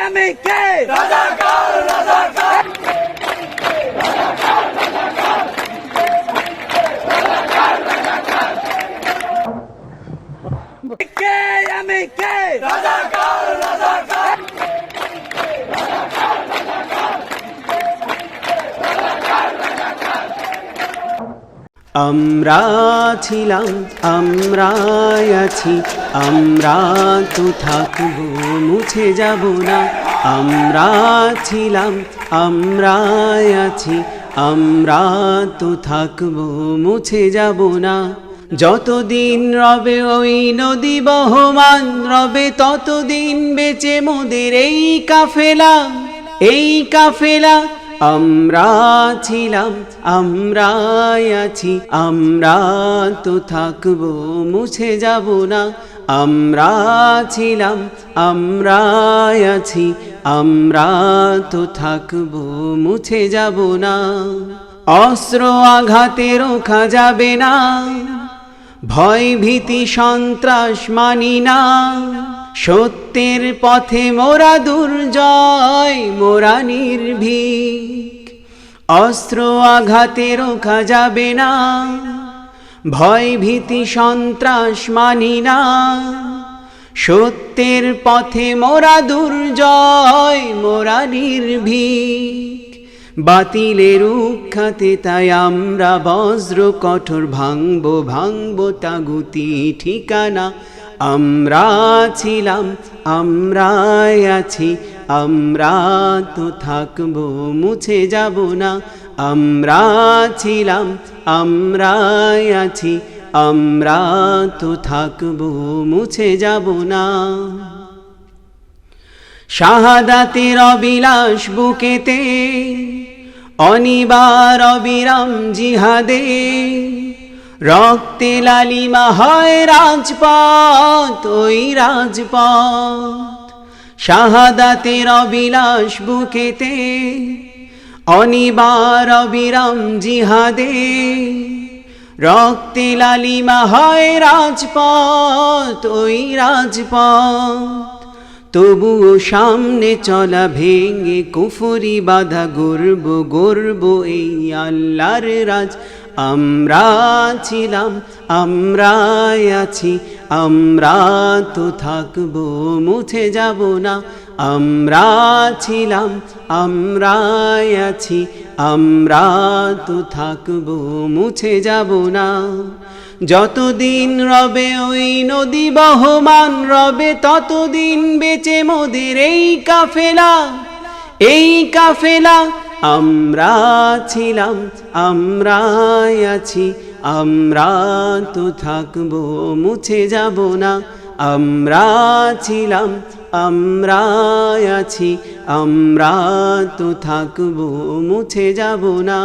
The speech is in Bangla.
আমি কে রাজাকার রাজাকার কে আমি কে রাজাকার রাজাকার আমরা ছিলাম আমরাই আছি আমরা তো থাকবো মুছে যাব না আমরা ছিলাম আমরাই আছি আমরা তো থাকবো মুছে যাব না যতদিন রবে ওই নদী বহমান রবে ততদিন বেঁচে মোদের এই কাফেলা আমরা ছিলাম আমরাই আছি আমরা তো থাকবো মুছে যাব না আমরা ছিলাম আমরাই আছি আমরা তো থাকবো মুছে যাব না অস্ত্র আঘাতে রোখা যাবে না ভয় ভীতি সন্ত্রাস মানি না সত্যের পথে মোরা দুর্জয় মোরা নির্ভীক অস্ত্র আঘাতে রোখা যাবে না ভয় ভীতি সন্ত্রাস মানি না সত্যের পথে মোরা দুর্জয় মোরা নির্ভীক বাতিলের উৎখাতে তাই আমরা বজ্র কঠোর ভাঙবো তাগুতি ঠিকানা আমরা ছিলাম আমরাই আছি আমরা তো থাকবো মুছে যাব না আমরা ছিলাম আমরাই আছি আমরা তো থাকবো মুছে যাব না শাহাদাতের অবিলাস বুকেতে অনিবার অবিরাম জিহাদে রক্তে লালিমা হয় রাজপথ ওই রাজপথ শাহাদাতের অবিলাস বুকেতে অনিবার অবিরাম জিহাদে রক্তে লালিমা হয় রাজপথ ওই রাজপথ তবুও সামনে চলা ভেঙে কুফরি বাধা গর্ব এই আল্লাহর রাজ আমরা ছিলাম আমরাই আছি আমরা তো থাকবো মুছে যাব না আমরা ছিলাম আমরাই আছি আমরা তো থাকবো মুছে যাব না যতদিন রবে ওই নদী বহমান রবে ততদিন বেঁচে মোদের এই কাফেলা আমরা ছিলাম আমরাই আছি আমরা তো থাকবো মুছে যাব না আমরা ছিলাম আমরাই আছি আমরা তো থাকবো মুছে যাব না।